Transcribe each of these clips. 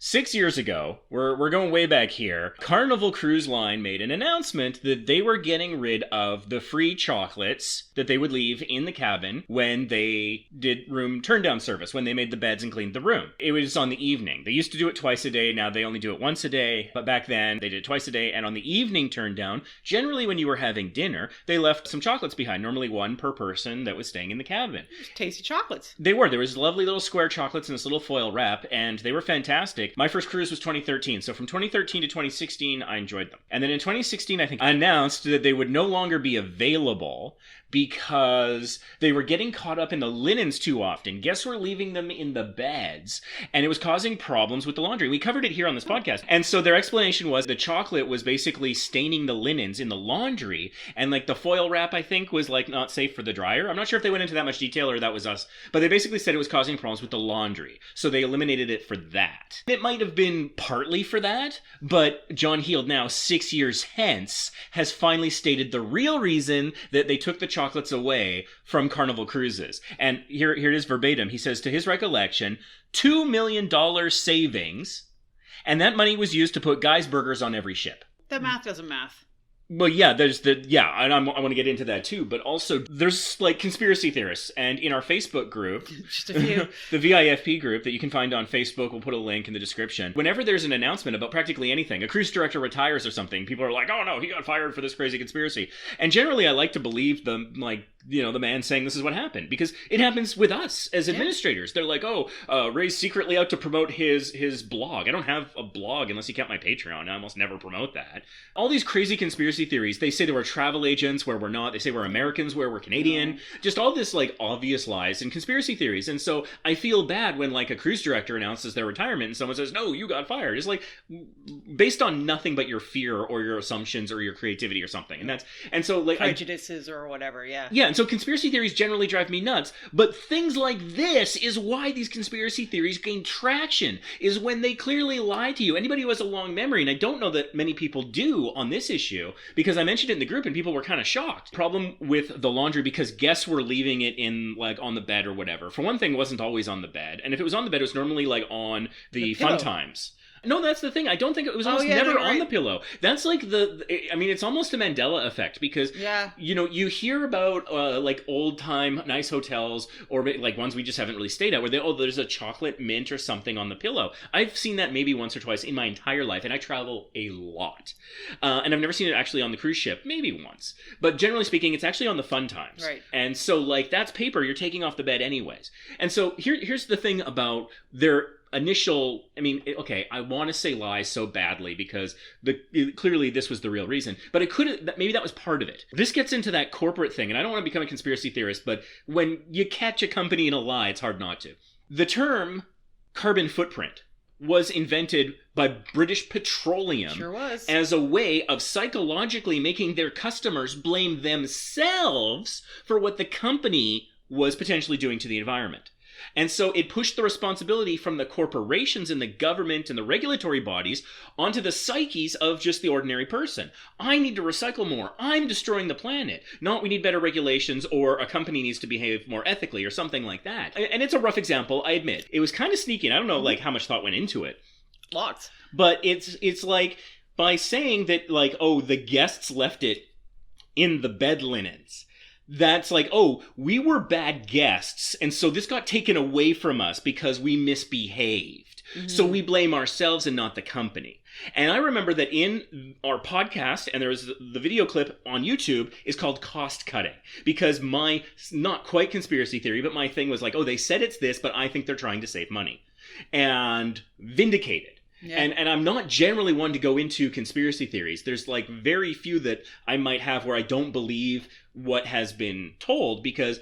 6 years ago, we're going way back here, Carnival Cruise Line made an announcement that they were getting rid of the free chocolates that they would leave in the cabin when they did room turn-down service, when they made the beds and cleaned the room. It was on the evening. They used to do it twice a day, now they only do it once a day, but back then they did it twice a day, and on the evening turn-down, generally when you were having dinner, they left some chocolates behind, normally one per person that was staying in the cabin. Tasty chocolates. They were. There was lovely little square chocolates in this little foil wrap, and they were fantastic. My first cruise was 2013, so from 2013 to 2016, I enjoyed them. And then in 2016, I think, I announced that they would no longer be available because they were getting caught up in the linens too often. Guests were leaving them in the beds, and it was causing problems with the laundry. We covered it here on this podcast. And so their explanation was the chocolate was basically staining the linens in the laundry, and like the foil wrap, I think, was like not safe for the dryer. I'm not sure if they went into that much detail or that was us, but they basically said it was causing problems with the laundry. So they eliminated it for that. It might have been partly for that, but John Heald now, 6 years hence, has finally stated the real reason that they took the chocolates away from Carnival Cruises. And here it is verbatim. He says, to his recollection, $2 million savings, and that money was used to put Guy's Burgers on every ship. That math doesn't math. Well, yeah, and I want to get into that too, but also there's like conspiracy theorists, and in our Facebook group, just a few, the VIFP group that you can find on Facebook, we'll put a link in the description. Whenever there's an announcement about practically anything, a cruise director retires or something, people are like, oh no, he got fired for this crazy conspiracy. And generally I like to believe them, like, you know, the man saying this is what happened, because it happens with us as administrators. They're like, Ray's secretly out to promote his blog. I don't have a blog unless you count my Patreon. I almost never promote that. All these crazy conspiracy theories. They say there were travel agents where we're not. They say we're Americans where we're Canadian. Just all this like obvious lies and conspiracy theories. And so I feel bad when like a cruise director announces their retirement and someone says, no, you got fired. It's like based on nothing but your fear or your assumptions or your creativity or something. And so like prejudices or whatever. Yeah. Yeah. And so conspiracy theories generally drive me nuts, but things like this is why these conspiracy theories gain traction, is when they clearly lie to you. Anybody who has a long memory, and I don't know that many people do on this issue, because I mentioned it in the group and people were kind of shocked. Problem with the laundry, because guests were leaving it in like on the bed or whatever. For one thing, it wasn't always on the bed, and if it was on the bed, it was normally like on the fun times. No, that's the thing. I don't think it was almost never on the pillow. That's like it's almost a Mandela effect, because, you know, you hear about like old time nice hotels or like ones we just haven't really stayed at where there's a chocolate mint or something on the pillow. I've seen that maybe once or twice in my entire life, and I travel a lot. And I've never seen it actually on the cruise ship, maybe once. But generally speaking, it's actually on the fun times. Right. And so like that's paper you're taking off the bed anyways. And so here's the thing about their initial, I want to say lies so badly because clearly this was the real reason, but maybe that was part of it. This gets into that corporate thing, and I don't want to become a conspiracy theorist, but when you catch a company in a lie, it's hard not to. The term carbon footprint was invented by British Petroleum. Sure was. As a way of psychologically making their customers blame themselves for what the company was potentially doing to the environment. And so it pushed the responsibility from the corporations and the government and the regulatory bodies onto the psyches of just the ordinary person. I need to recycle more. I'm destroying the planet. Not we need better regulations or a company needs to behave more ethically or something like that. And it's a rough example, I admit. It was kind of sneaky, and I don't know like how much thought went into it. Lots. But it's like by saying that like, the guests left it in the bed linens. That's like, we were bad guests, and so this got taken away from us because we misbehaved. Mm-hmm. So we blame ourselves and not the company. And I remember that in our podcast, and there's the video clip on YouTube, is called Cost Cutting. Because my, not quite conspiracy theory, but my thing was like, they said it's this, but I think they're trying to save money. And vindicated. Yeah. And I'm not generally one to go into conspiracy theories. There's like very few that I might have where I don't believe what has been told, because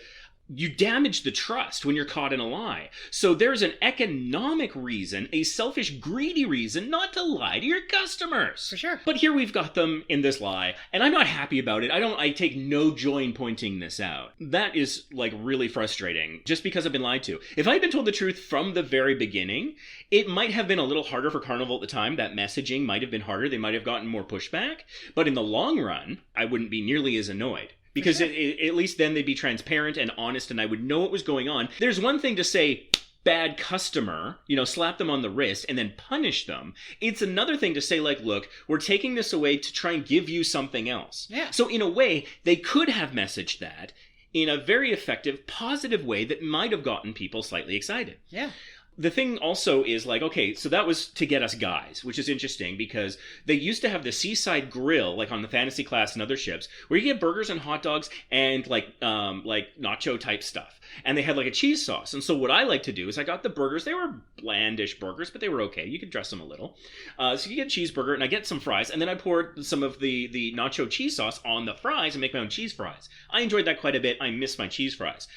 you damage the trust when you're caught in a lie. So there's an economic reason, a selfish, greedy reason not to lie to your customers. For sure. But here we've got them in this lie, and I'm not happy about it. I take no joy in pointing this out. That is like really frustrating, just because I've been lied to. If I had been told the truth from the very beginning, it might have been a little harder for Carnival at the time. That messaging might have been harder. They might have gotten more pushback. But in the long run, I wouldn't be nearly as annoyed. Because at least then they'd be transparent and honest, and I would know what was going on. There's one thing to say, bad customer, slap them on the wrist and then punish them. It's another thing to say, like, look, we're taking this away to try and give you something else. Yeah. So in a way, they could have messaged that in a very effective, positive way that might have gotten people slightly excited. Yeah. The thing also is like, okay, so that was to get us guys, which is interesting because they used to have the seaside grill, like on the Fantasy class and other ships, where you get burgers and hot dogs and like nacho type stuff. And they had like a cheese sauce. And so what I like to do is I got the burgers. They were blandish burgers, but they were okay. You could dress them a little. So you get a cheeseburger and I get some fries. And then I poured some of the nacho cheese sauce on the fries and make my own cheese fries. I enjoyed that quite a bit. I miss my cheese fries.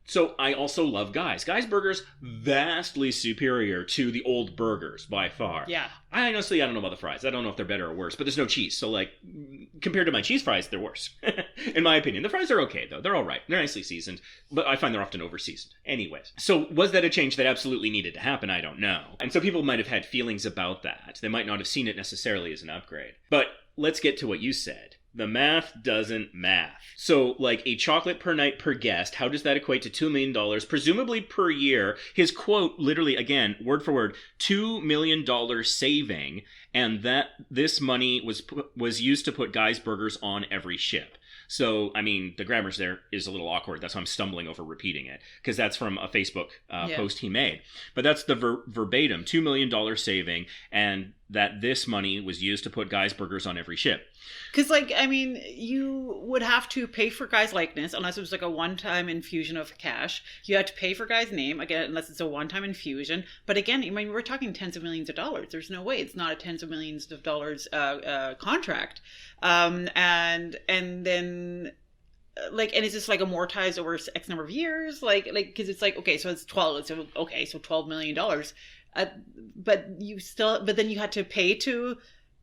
So I also love Guy's. Guy's Burgers, vastly superior to the old burgers by far. Yeah. I don't know about the fries. I don't know if they're better or worse, but there's no cheese. So like, compared to my cheese fries, they're worse. In my opinion. The fries are okay though. They're all right. They're nicely seasoned, but I find they're often over-seasoned. Anyways. So was that a change that absolutely needed to happen? I don't know. And so people might have had feelings about that. They might not have seen it necessarily as an upgrade. But let's get to what you said. The math doesn't math. So, like, a chocolate per night per guest, how does that equate to $2 million, presumably per year? His quote, literally, again, word for word, $2 million saving, and that this money was used to put Guy's Burgers on every ship. So, I mean, the grammar's there is a little awkward. That's why I'm stumbling over repeating it, because that's from a Facebook post he made. But that's the verbatim, $2 million saving, and that this money was used to put Guy's Burgers on every ship. Because, like, I mean, you would have to pay for Guy's likeness, unless it was like a one-time infusion of cash. You had to pay for Guy's name, again, unless it's a one-time infusion. But again, I mean, we're talking tens of millions of dollars. There's no way it's not a tens of millions of dollars contract. And then, like, and it's just like amortized over X number of years, like, because it's like, okay, so it's 12, so okay, so $12 million. But then you had to pay to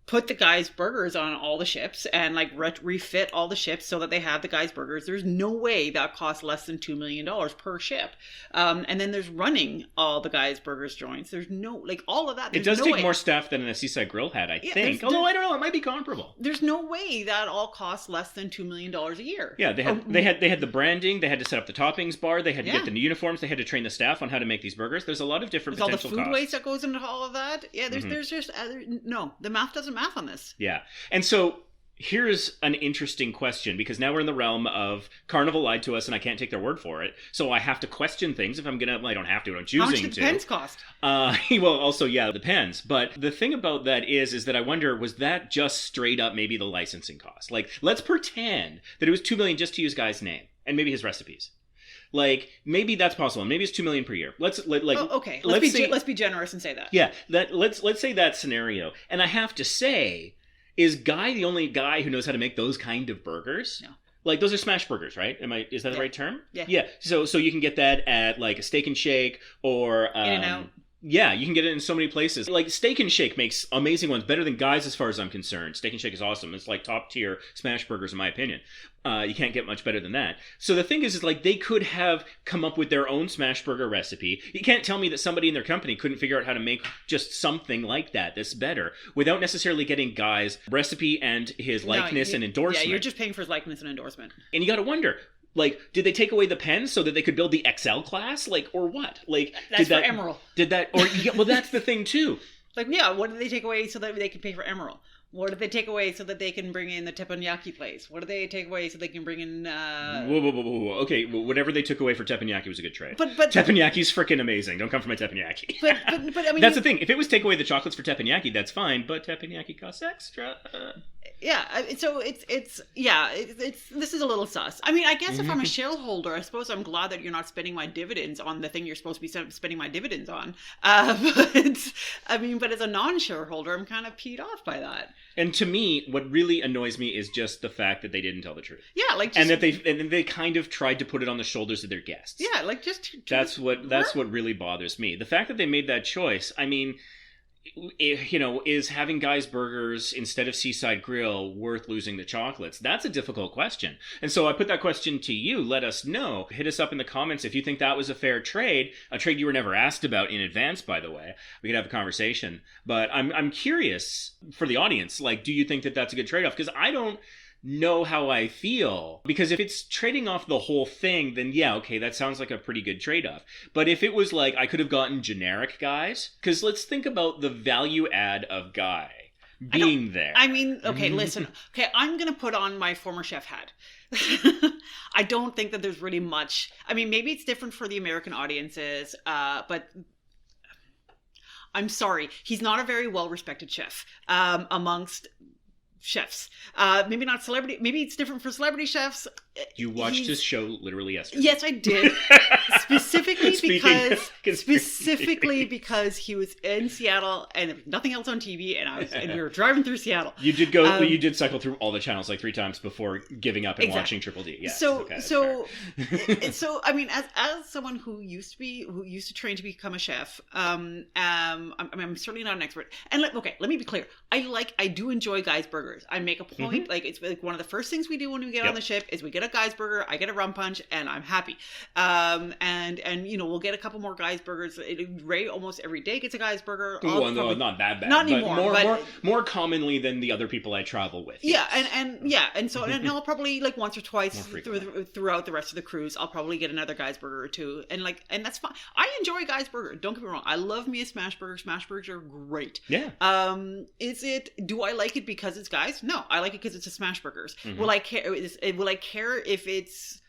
put the Guy's Burgers on all the ships and like refit all the ships so that they have the Guy's Burgers. There's no way that costs less than $2 million per ship. And then there's running all the Guy's Burgers joints. There's no, like, all of that. It does take more staff than a Seaside Grill had, I think. Although I don't know, it might be comparable. There's no way that all costs less than $2 million a year. Yeah, they had the branding, they had to set up the toppings bar, they had to get the uniforms, they had to train the staff on how to make these burgers. There's a lot of different potential costs. All the food waste that goes into all of that. Yeah, there's just no, the math doesn't math on this. Yeah. And so here's an interesting question, because now we're in the realm of Carnival lied to us and I can't take their word for it. So I have to question things if I'm going to, well, I don't have to, I'm choosing to. How much do the pens cost? Well, also, yeah, the pens. But the thing about that is that I wonder, was that just straight up maybe the licensing cost? Like, let's pretend that it was $2 million just to use Guy's name and maybe his recipes. Like, maybe that's possible. Maybe it's $2 million per year. Let's be generous and say that. Yeah, let's say that scenario. And I have to say, is Guy the only guy who knows how to make those kind of burgers? No. Like, those are smash burgers, right? Is that the right term? Yeah. Yeah. So you can get that at like a Steak and Shake or In-N-Out. Yeah, you can get it in so many places. Like, Steak and Shake makes amazing ones, better than Guy's as far as I'm concerned. Steak and Shake is awesome. It's like top tier smash burgers in my opinion. You can't get much better than that. So the thing is like, they could have come up with their own smash burger recipe. You can't tell me that somebody in their company couldn't figure out how to make just something like that that's better without necessarily getting Guy's recipe and his likeness and endorsement. Yeah, you're just paying for his likeness and endorsement. And you got to wonder, like, did they take away the pens so that they could build the XL class? Like, or what? Like, that's for Emerald. Did that, or, yeah, well, that's the thing too. Like, yeah, what did they take away so that they could pay for Emerald? What did they take away so that they can bring in the teppanyaki place? What did they take away so they can bring in... Whoa. Okay, well, whatever they took away for teppanyaki was a good trade. But Teppanyaki's freaking amazing. Don't come for my teppanyaki. But I mean... That's the thing. If it was take away the chocolates for teppanyaki, that's fine, but teppanyaki costs extra. Yeah, so it's this is a little sus. I mean, I guess if I'm a shareholder, I suppose I'm glad that you're not spending my dividends on the thing you're supposed to be spending my dividends on. But as a non-shareholder, I'm kind of peed off by that. And to me, what really annoys me is just the fact that they didn't tell the truth. Yeah, like and that they kind of tried to put it on the shoulders of their guests. Yeah, like just that's what really bothers me. The fact that they made that choice. I mean, is having Guy's Burgers instead of Seaside Grill worth losing the chocolates? That's a difficult question. And so I put that question to you. Let us know. Hit us up in the comments if you think that was a fair trade, a trade you were never asked about in advance, by the way. We could have a conversation. But I'm curious for the audience, like, do you think that that's a good trade-off? Because I don't know how I feel. Because if it's trading off the whole thing, then yeah, okay, that sounds like a pretty good trade-off. But if it was like I could have gotten generic guys, because let's think about the value add of Guy being there. I mean, okay, listen. Okay, I'm going to put on my former chef hat. I don't think that there's really much. I mean, maybe it's different for the American audiences, but I'm sorry. He's not a very well-respected chef amongst chefs. Maybe not celebrity. Maybe it's different for celebrity chefs. You watched his show literally yesterday. Yes, I did. Specifically because he was in Seattle and there was nothing else on TV, and we were driving through Seattle. You did go. You did cycle through all the channels like 3 times before giving up and watching Triple D. Yes. So I mean, as someone who used to train to become a chef, I'm certainly not an expert. And let me be clear. I do enjoy Guy's Burgers. I make a point. Like it's like one of the first things we do when we get on the ship is we get a Guy's Burger, I get a rum punch, and I'm happy. And we'll get a couple more Guy's Burgers. Ray almost every day gets a Guy's Burger. Well, no, not that bad. Not anymore. But more commonly than the other people I travel with. Yeah, yes. and I'll probably like once or twice throughout the rest of the cruise, I'll probably get another Guy's Burger or two, and that's fine. I enjoy Guy's Burger. Don't get me wrong. I love me a smash burger. Smash burgers are great. Yeah. Do I like it because it's Guy's? No, I like it because it's a smash burgers. Will I care? Will I care if it's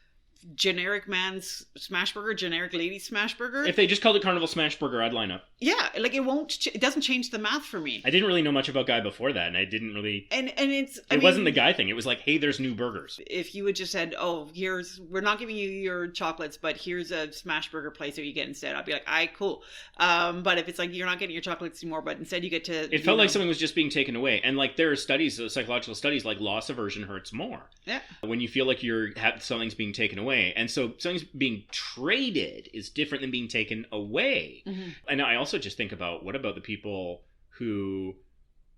generic man's smash burger, generic lady's smash burger? If they just called it Carnival Smash Burger, I'd line up. Yeah, like it doesn't change the math for me. I didn't really know much about Guy before that, and I didn't really. And it wasn't the Guy thing. It was like, hey, there's new burgers. If you had just said, oh, we're not giving you your chocolates, but here's a smash burger place that you get instead, I'd be like, aye, cool. But if it's like you're not getting your chocolates anymore, but instead you get to, it felt like something was just being taken away. And like there are studies, psychological studies, like loss aversion hurts more. Yeah. When you feel like something's being taken away, and so something's being traded is different than being taken away. And I also just think about, what about the people who,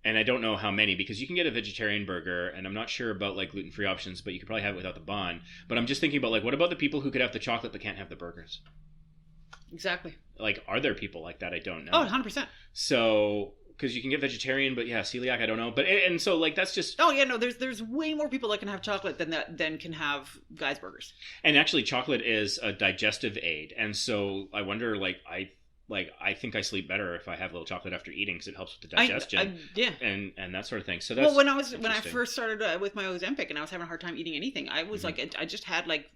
and I don't know how many, because you can get a vegetarian burger, and I'm not sure about like gluten-free options, but you could probably have it without the bun. But I'm just thinking about like, what about the people who could have the chocolate but can't have the burgers? Exactly. Like, are there people like that? I don't know. Oh, 100%. So, because you can get vegetarian, but yeah, celiac, I don't know. But and so like that's just. Oh yeah, no, there's way more people that can have chocolate than can have Guy's Burgers. And actually, chocolate is a digestive aid, and so I wonder, I think I sleep better if I have a little chocolate after eating because it helps with the digestion, and that sort of thing. So that's when I first started with my Ozempic and I was having a hard time eating anything, I was like, I just had like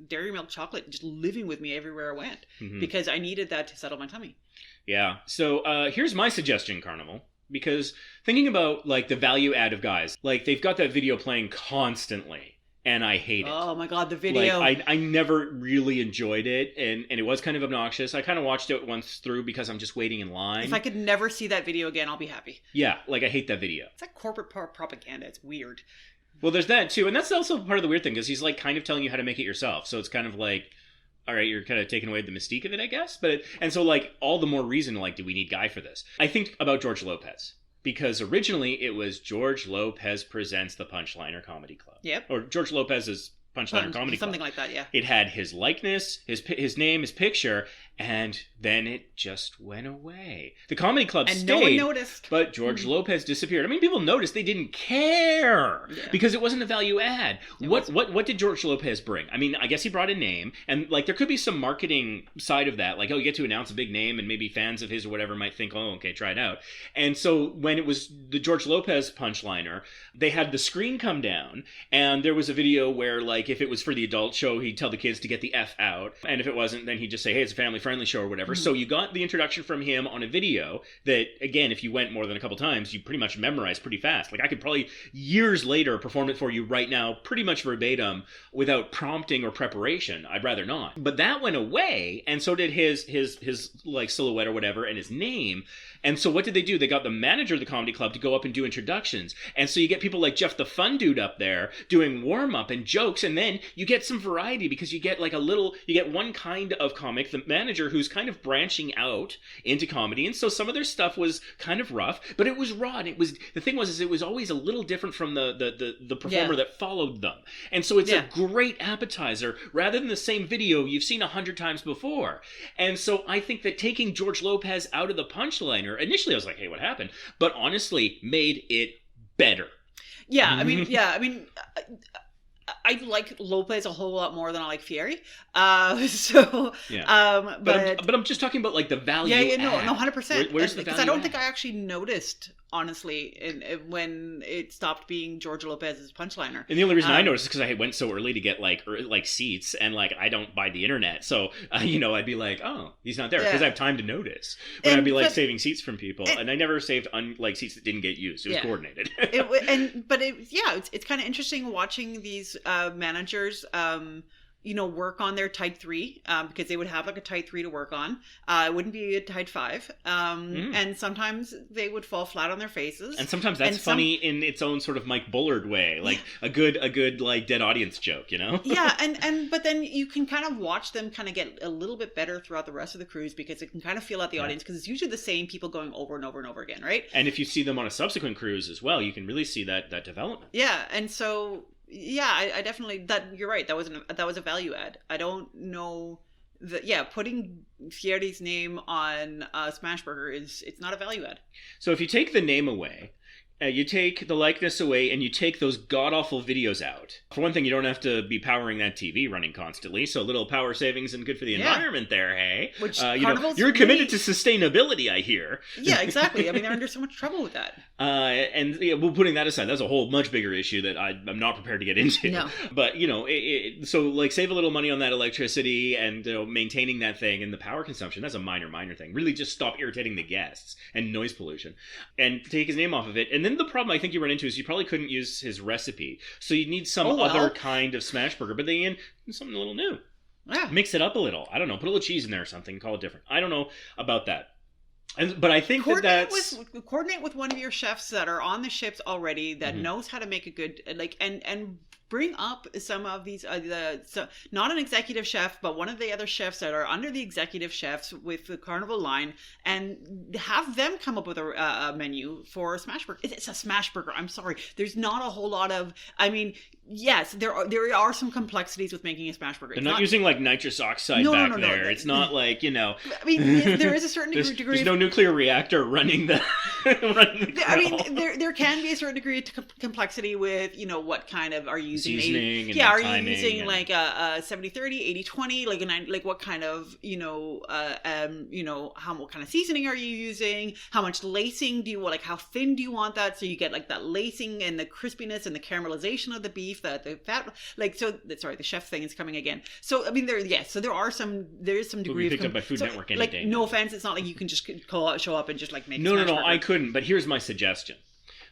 dairy milk chocolate just living with me everywhere I went because I needed that to settle my tummy. Yeah. So here's my suggestion, Carnival. Because thinking about like the value add of Guys, like they've got that video playing constantly. And I hate it. Oh my god, the video. Like, I never really enjoyed it, and it was kind of obnoxious. I kind of watched it once through because I'm just waiting in line. If I could never see that video again, I'll be happy. Yeah, like I hate that video. It's like corporate propaganda. It's weird. Well, there's that too, and that's also part of the weird thing, because he's like kind of telling you how to make it yourself. So it's kind of like, all right, you're kind of taking away the mystique of it, I guess. And so like all the more reason, like, do we need Guy for this? I think about George Lopez. Because originally it was George Lopez Presents the Punchliner Comedy Club. Yep. Or George Lopez's Punchliner Comedy Club. Something like that, yeah. It had his likeness, his name, his picture, and then it just went away. The comedy club stayed. And no one noticed. But George Lopez disappeared. I mean, people noticed. They didn't care. Yeah. Because it wasn't a value add. What did George Lopez bring? I mean, I guess he brought a name. And, like, there could be some marketing side of that. Like, oh, you get to announce a big name, and maybe fans of his or whatever might think, oh, okay, try it out. And so when it was the George Lopez Punchliner, they had the screen come down, and there was a video where, like, if it was for the adult show, he'd tell the kids to get the F out. And if it wasn't, then he'd just say, hey, it's a family-friendly show or whatever. So you got the introduction from him on a video that, again, if you went more than a couple times, you pretty much memorized pretty fast. Like, I could probably years later perform it for you right now pretty much verbatim without prompting or preparation. I'd rather not. But that went away, and so did his like silhouette or whatever and his name. And so what did they do? They got the manager of the comedy club to go up and do introductions. And so you get people like Jeff the Fun Dude up there doing warm-up and jokes, and then you get some variety because you get one kind of comic, the manager, who's kind of branching out into comedy. And so some of their stuff was kind of rough, but it was raw. And the thing was it was always a little different from the performer that followed them. And so it's a great appetizer rather than the same video you've seen 100 times before. And so I think that taking George Lopez out of the Punchliner, initially I was like, hey, what happened? But honestly, made it better. Yeah, I mean, I like Lopez a whole lot more than I like Fieri. Yeah. But I'm just talking about like the value. Yeah, no, add. 100%. Where's the value? Because I don't add? think I actually noticed, honestly, when it stopped being George Lopez's punchliner. And the only reason I noticed is because I went so early to get like seats, and like I don't buy the internet, so I'd be like, oh, he's not there because I have time to notice. But I'd be like saving seats from people, and I never saved like seats that didn't get used. It was coordinated. It's kind of interesting watching these managers. Work on their tight 3 because they would have like a tight 3 to work on. It wouldn't be a tight 5. And sometimes they would fall flat on their faces. And sometimes that's funny in its own sort of Mike Bullard way, like a good like dead audience joke, Yeah, but then you can kind of watch them kind of get a little bit better throughout the rest of the cruise because it can kind of feel out the audience because it's usually the same people going over and over and over again, right? And if you see them on a subsequent cruise as well, you can really see that development. Yeah, and so... Yeah, I definitely you're right. That was a value add. I don't know that. Putting Fieri's name on Smashburger it's not a value add. So if you take the name away, you take the likeness away, and you take those god-awful videos out. For one thing, you don't have to be powering that TV running constantly, so a little power savings and good for the environment there, hey? Which you're committed to sustainability, I hear. Yeah, exactly. I mean, they're under so much trouble with that. Putting that aside, that's a whole much bigger issue that I'm not prepared to get into. No. But, so, like, save a little money on that electricity and maintaining that thing, and the power consumption, that's a minor thing. Really just stop irritating the guests and noise pollution. And take his name off of it, and then the problem I think you run into is you probably couldn't use his recipe. So you need some other kind of smash burger, but then something a little new. Yeah. Mix it up a little. I don't know. Put a little cheese in there or something. Call it different. I don't know about that. But I think coordinate with one of your chefs that are on the ships already that knows how to make a good and bring up some of these not an executive chef but one of the other chefs that are under the executive chefs with the Carnival line and have them come up with a menu for a smash burger. It's a smash burger. I'm sorry. There's not a whole lot of. I mean, yes, there are some complexities with making a smash burger. They're not using like nitrous oxide back there. No. It's not like I mean, there is a certain degree. There's no nuclear reactor running the. I mean, there can be a certain degree of complexity with what kind of are you using? Seasoning and are timing you using and... like a 70-30, 80-20, like what kind of what kind of seasoning are you using? How much lacing do you want? Like how thin do you want that so you get like that lacing and the crispiness and the caramelization of the beef, the fat. The chef thing is coming again. So I mean, there is some degree of picked up by Food Network any day. No offense, it's not like you can just show up and just like make. No, I couldn't. But here's my suggestion.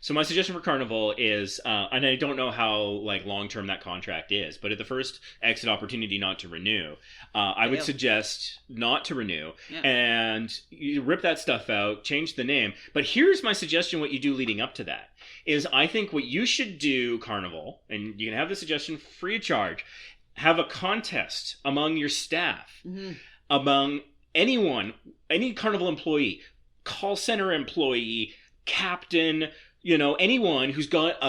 So my suggestion for Carnival is, and I don't know how like long term that contract is, but at the first exit opportunity not to renew, I would suggest not to renew, and you rip that stuff out, change the name. But here's my suggestion: what you do leading up to that is, I think what you should do, Carnival, and you can have the suggestion free of charge, have a contest among your staff, among anyone, any Carnival employee, call center employee, captain. Anyone who's got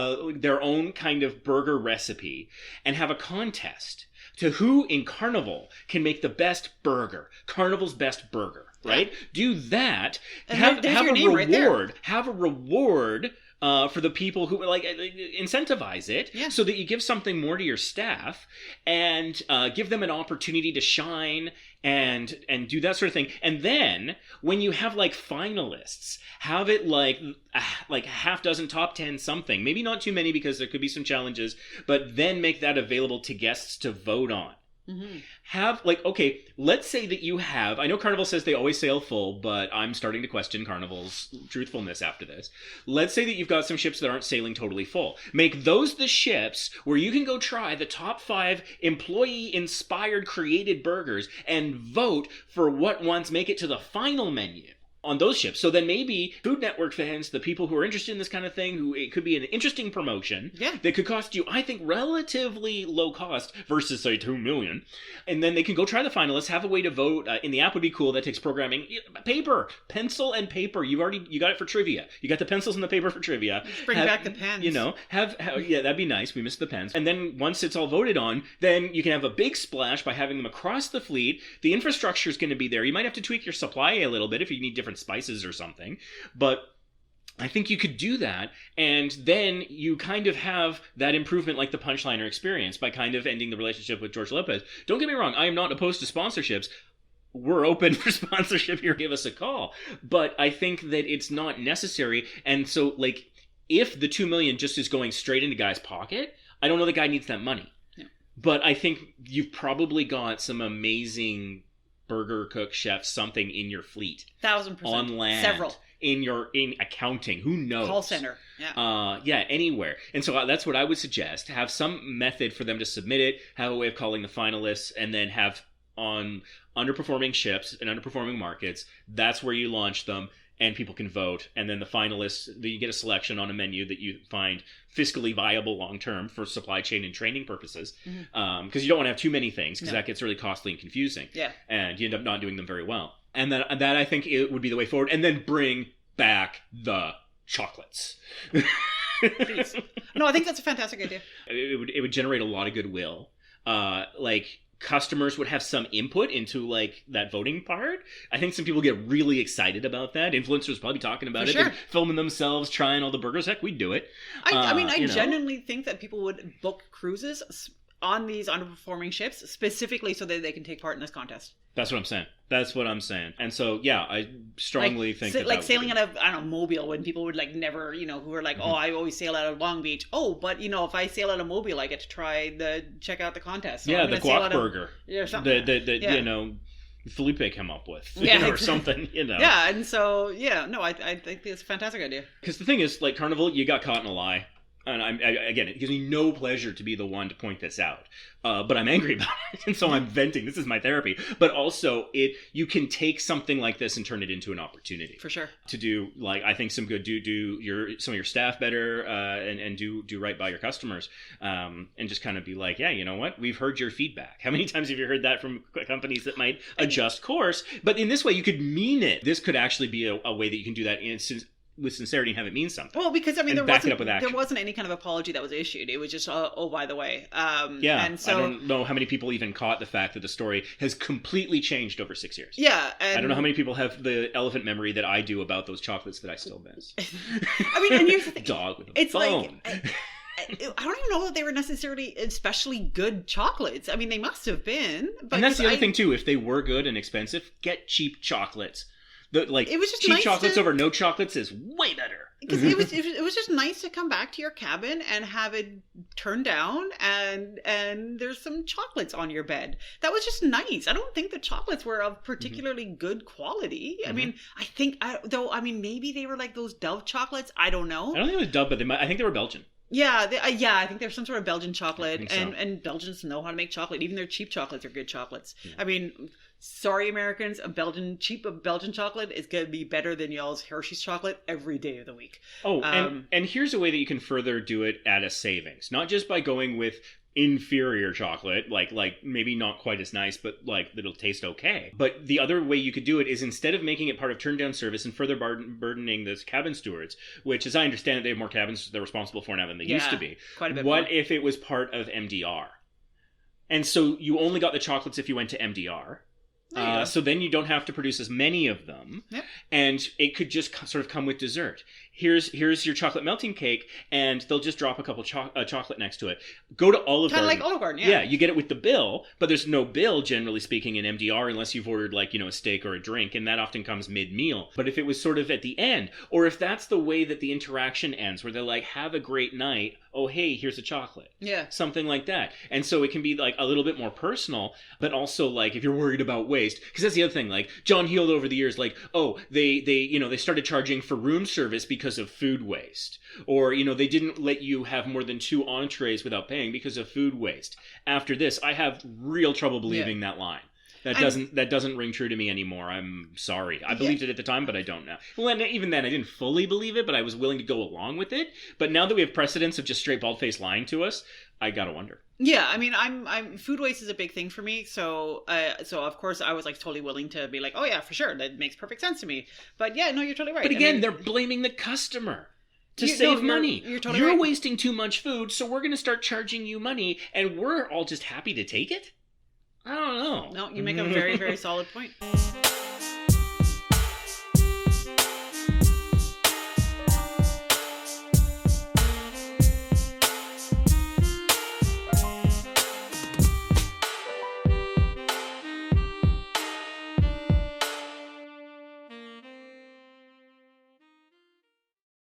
their own kind of burger recipe, and have a contest to who in Carnival can make the best burger, Carnival's best burger, right? Yeah. Do that. And have a reward. Right there. Have a reward for the people who incentivize it, so that you give something more to your staff and give them an opportunity to shine and do that sort of thing. And then when you have like finalists, have it like a half dozen, top 10 something, maybe not too many because there could be some challenges, but then make that available to guests to vote on. Have let's say that you have, I know Carnival says they always sail full, but I'm starting to question Carnival's truthfulness after this. Let's say that you've got some ships that aren't sailing totally full. Make those the ships where you can go try the top 5 employee inspired created burgers and vote for what ones make it to the final menu on those ships. So then maybe Food Network fans, the people who are interested in this kind of thing, who it could be an interesting promotion that could cost you, I think, relatively low cost versus, say, $2 million. And then they can go try the finalists, have a way to vote. In the app would be cool. That takes programming. Paper, pencil and paper. You got it for trivia. You got the pencils and the paper for trivia. Just bring back the pens. That'd be nice. We missed the pens. And then once it's all voted on, then you can have a big splash by having them across the fleet. The infrastructure is going to be there. You might have to tweak your supply a little bit if you need different spices or something, but I think you could do that, and then you kind of have that improvement like the Punchliner experience by kind of ending the relationship with George Lopez. Don't get me wrong, I am not opposed to sponsorships. We're open for sponsorship here, give us a call. But I think that it's not necessary, and so, like, if the $2 million just is going straight into Guy's pocket, I don't know the guy needs that money. Yeah. But I think you've probably got some amazing burger cook chefs, something in your fleet. 1,000%. On land. Several. In accounting, who knows? Call center, yeah, anywhere. And so that's what I would suggest: have some method for them to submit it, have a way of calling the finalists, and then have on underperforming ships and underperforming markets. That's where you launch them, and people can vote. And then the finalists, you get a selection on a menu that you find fiscally viable long term for supply chain and training purposes, because you don't want to have too many things, because that gets really costly and confusing. Yeah, and you end up not doing them very well. And that I think it would be the way forward. And then bring back the chocolates. Please. No, I think that's a fantastic idea. It would generate a lot of goodwill. Like, customers would have some input into, like, that voting part. I think some people get really excited about that. Influencers probably talking about For it, sure. filming themselves trying all the burgers. Heck, we'd do it. I mean, I genuinely think that people would book cruises on these underperforming ships specifically so that they can take part in this contest. That's what I'm saying. And so, yeah, I strongly think that like sailing out of, I don't know, Mobile, when people would, like, never, who were like, oh, I always sail out of Long Beach. Oh, but, if I sail out of Mobile, I get to check out the contest. So yeah, the guac burger. Yeah, something. That Felipe came up with. Yeah, or something, Yeah, and so, I think it's a fantastic idea. Because the thing is, like, Carnival, you got caught in a lie. And again, it gives me no pleasure to be the one to point this out, but I'm angry about it, and so I'm venting. This is my therapy. But also, you can take something like this and turn it into an opportunity for sure to do, like, I think some good, do some of your staff better, and do right by your customers, and just kind of be like, yeah, you know what, we've heard your feedback. How many times have you heard that from companies that might adjust course? But in this way, you could mean it. This could actually be a way that you can do that with sincerity and have it mean something. Well, because there wasn't any kind of apology that was issued. It was just, oh, by the way. And so, I don't know how many people even caught the fact that the story has completely changed over 6 years. Yeah. I don't know how many people have the elephant memory that I do about those chocolates that I still miss. I mean, and here's the thing. Dog with a bone. Like, I don't even know that they were necessarily especially good chocolates. I mean, they must have been. But and that's the other thing, too. If they were good and expensive, get cheap chocolates. It was just cheap nice chocolates over no chocolates is way better. Because it was just nice to come back to your cabin and have it turned down and there's some chocolates on your bed. That was just nice. I don't think the chocolates were of particularly good quality. I mean, maybe they were like those Dove chocolates. I don't know. I don't think it was Dove, but I think they were Belgian. Yeah, I think there's some sort of Belgian chocolate, so. And Belgians know how to make chocolate. Even their cheap chocolates are good chocolates. Yeah. I mean, sorry, Americans, cheap Belgian chocolate is going to be better than y'all's Hershey's chocolate every day of the week. Oh, and here's a way that you can further do it at a savings. Not just by going with inferior chocolate, like maybe not quite as nice, but like it'll taste okay. But the other way you could do it is, instead of making it part of turn down service and further burdening those cabin stewards, which, as I understand it, they have more cabins they're responsible for now than they used to be. Quite a bit what more. if it was part of MDR? And so you only got the chocolates if you went to MDR. So then you don't have to produce as many of them. Yep. And it could just sort of come with dessert. Here's your chocolate melting cake, and they'll just drop a couple chocolate next to it. Go to Olive Garden. Kind of like Olive Garden, yeah. Yeah, you get it with the bill, but there's no bill, generally speaking, in MDR unless you've ordered, like, a steak or a drink, and that often comes mid-meal. But if it was sort of at the end, or if that's the way that the interaction ends, where they're like, have a great night, oh, hey, here's a chocolate. Yeah. Something like that. And so it can be, like, a little bit more personal, but also, like, if you're worried about waste, because that's the other thing, like, John Heald over the years, like, oh, they started charging for room service because of food waste. Or, they didn't let you have more than 2 entrees without paying because of food waste. After this, I have real trouble believing that line. That doesn't ring true to me anymore. I'm sorry. I believed it at the time, but I don't now. Well, and even then, I didn't fully believe it, but I was willing to go along with it. But now that we have precedents of just straight bald-faced lying to us, I gotta wonder. Yeah, I mean, I'm food waste is a big thing for me. So of course I was like totally willing to be like, oh yeah, for sure, that makes perfect sense to me. But yeah, no, you're totally right. But again, they're blaming the customer to save money. You're totally right. You're wasting too much food, so we're going to start charging you money, and we're all just happy to take it? I don't know. No, you make a very, very solid point.